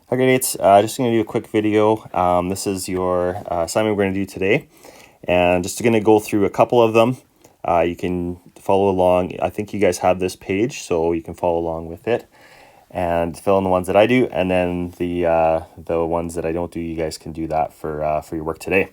Hi grade 8s, just going to do a quick video. This is your assignment we're going to do today, and just going to go through a couple of them. You can follow along. I think you guys have this page, so you can follow along with it and fill in the ones that I do, and then the ones that I don't do, you guys can do that for your work today.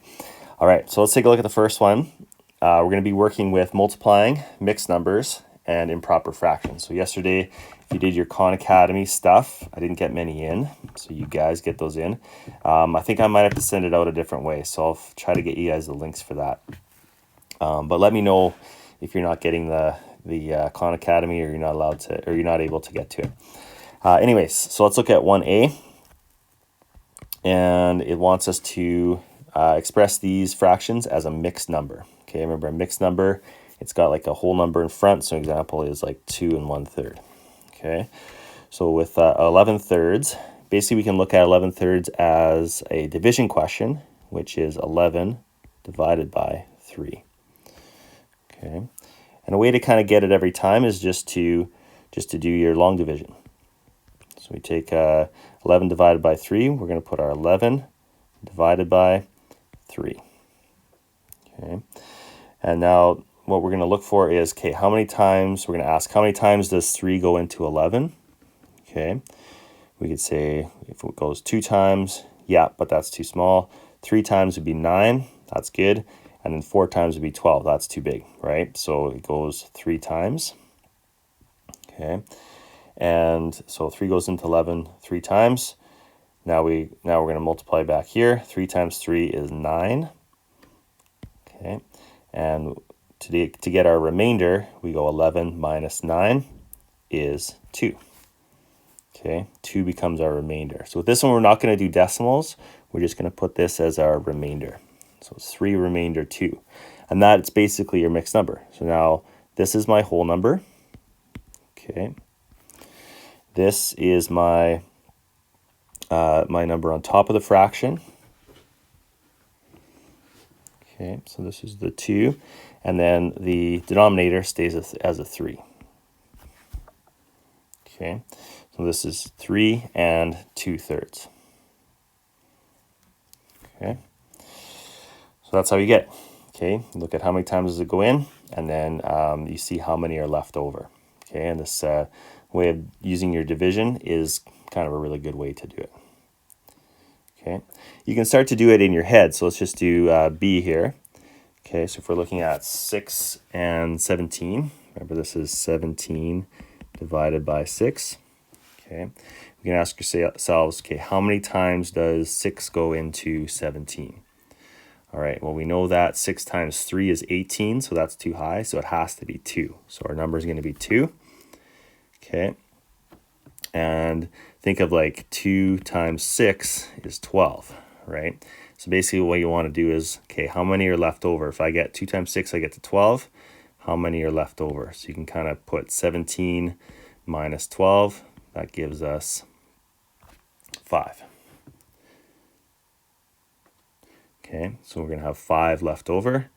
All right, so let's take a look at the first one. We're going to be working with multiplying, mixed numbers, and improper fractions. So yesterday, if you did your Khan Academy stuff, I didn't get many in, so you guys get those in. I think I might have to send it out a different way, so I'll try to get you guys the links for that. But let me know if you're not getting the Khan Academy, or you're not allowed to, or you're not able to get to it. Anyways, so let's look at 1A, and it wants us to express these fractions as a mixed number. Okay, remember a mixed number, it's got like a whole number in front. So an example is like 2 1/3. Okay, so with 11 thirds, basically we can look at 11 thirds as a division question, which is 11 divided by 3. Okay, and a way to kind of get it every time is just to do your long division. So we take 11 divided by 3, we're going to put our 11 divided by 3. Okay, and now what we're going to look for is, okay, how many times, we're going to ask, how many times does 3 go into 11? Okay, we could say if it goes 2 times, yeah, but that's too small. 3 times would be 9, that's good. And then 4 times would be 12, that's too big, right? So it goes 3 times. Okay, and so 3 goes into 11 3 times. Now we're going to multiply back here. 3 times 3 is 9. Okay, and to get our remainder, we go 11 minus 9 is 2. Okay, 2 becomes our remainder. So with this one, we're not going to do decimals. We're just going to put this as our remainder. So it's 3 remainder 2. And that's basically your mixed number. So now this is my whole number. Okay, this is my my number on top of the fraction. Okay, so this is the 2, and then the denominator stays as a 3. Okay, so this is 3 2/3. Okay, so that's how you get. Okay, look at how many times does it go in, and then you see how many are left over. Okay, and this way of using your division is kind of a really good way to do it. Okay, you can start to do it in your head. So let's just do B here. Okay, so if we're looking at 6 and 17, remember this is 17 divided by 6. Okay, we can ask ourselves, okay, how many times does 6 go into 17? All right, well, we know that 6 times 3 is 18, so that's too high, so it has to be 2. So our number is going to be 2. Okay, and think of like 2 times 6 is 12, right? So basically what you want to do is, okay, how many are left over? If I get 2 times 6, I get to 12. How many are left over? So you can kind of put 17 minus 12. That gives us 5. Okay, so we're going to have 5 left over.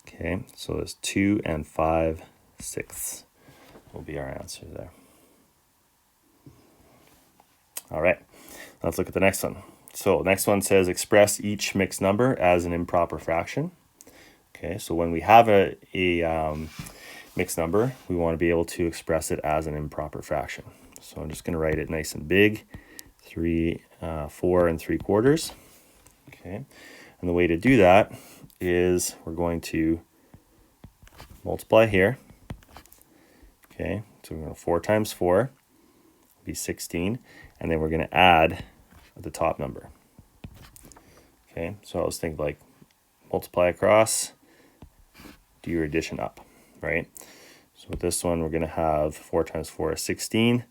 Okay, so there's 2 5/6 will be our answer there. All right, let's look at the next one. So next one says express each mixed number as an improper fraction. Okay, so when we have a mixed number, we want to be able to express it as an improper fraction. So I'm just going to write it nice and big, 4 3/4. Okay, and the way to do that is we're going to multiply here. Okay, so we're going to 4 times 4 will be 16, and then we're going to add the top number. Okay, so I was thinking like multiply across, do your addition up, right? So with this one, we're going to have 4 times 4 is 16,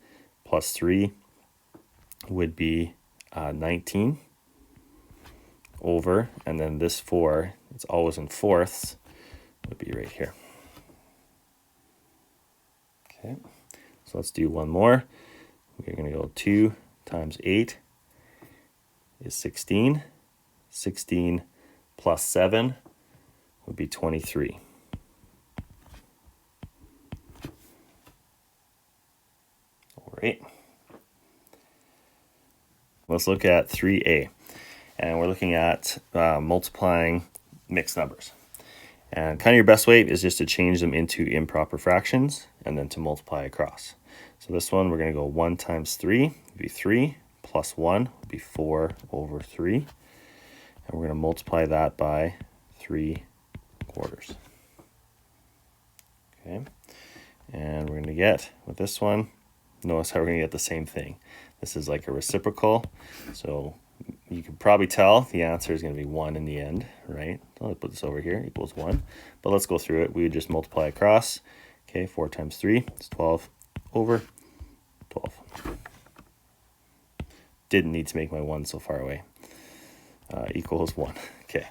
plus 3 would be 19 over, and then this 4, it's always in fourths, would be right here. Okay, so let's do one more. We're going to go 2 times 8 is 16. 16 plus 7 would be 23. All right. Let's look at 3a. And we're looking at multiplying mixed numbers. And kind of your best way is just to change them into improper fractions and then to multiply across. So this one, we're going to go 1 times 3 would be 3, plus 1 would be 4 over 3. And we're going to multiply that by 3/4. Okay. And we're going to get, with this one, notice how we're going to get the same thing. This is like a reciprocal. So you can probably tell the answer is going to be 1 in the end, right? So I'll put this over here, equals 1. But let's go through it. We would just multiply across. Okay, 4 times 3 is 12 over 12. Didn't need to make my 1 so far away. Equals 1. Okay.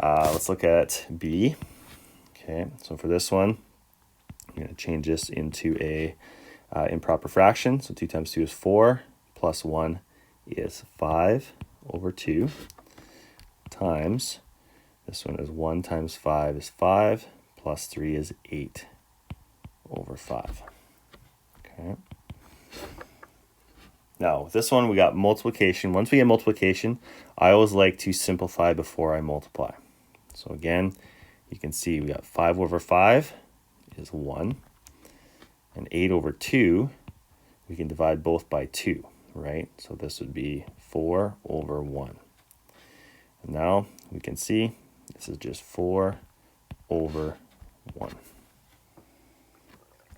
Let's look at B. Okay, so for this one, I'm going to change this into a improper fraction. So 2 times 2 is 4, plus 1 is 5 over 2, times, this one is 1 times 5 is 5, plus 3 is 8 over 5. Okay. Now, with this one, we got multiplication. Once we get multiplication, I always like to simplify before I multiply. So again, you can see we got 5 over 5 is 1, and 8 over 2, we can divide both by 2, right? So this would be 4 over 1. And now we can see this is just 4 over 1,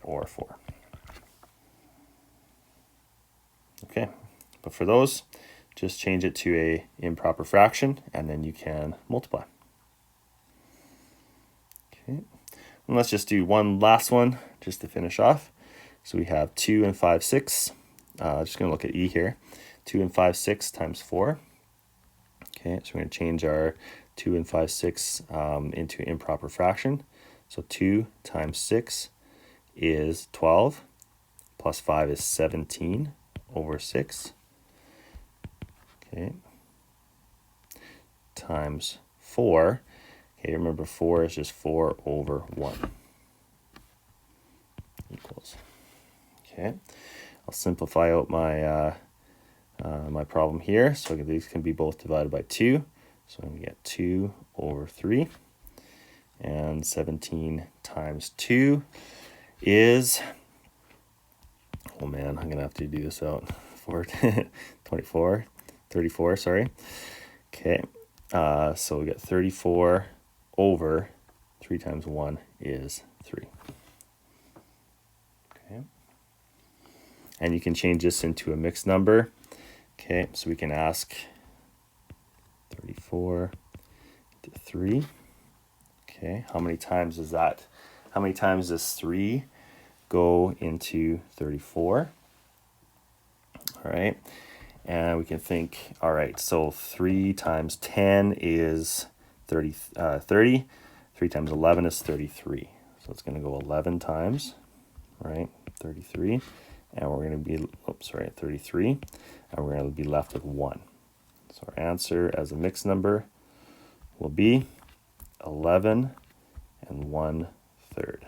or 4. Okay, but for those, just change it to a improper fraction, and then you can multiply. Okay, and let's just do one last one just to finish off. So we have 2 and 5/6. Just going to look at E here. 2 and 5/6 times 4. Okay, so we're going to change our 2 and 5/6 into improper fraction. So 2 times 6 is 12, plus 5 is 17 over 6. Okay, times 4. Okay, remember 4 is just 4 over 1 equals. Okay, I'll simplify out my my problem here. So these can be both divided by 2. So I'm going to get 2 over 3. And 17 times 2 is, oh man, I'm going to have to do this out. 34, sorry. Okay, so we get 34 over 3 times 1 is 3. Okay, and you can change this into a mixed number. Okay, so we can ask 34 to 3. Okay, how many times is that? How many times does 3 go into 34? All right, and we can think, all right, so 3 times 10 is 30. 3 times 11 is 33. So it's going to go 11 times, right? 33. And we're going to be, 33. And we're going to be left with 1. So our answer as a mixed number will be 11 and 1/3.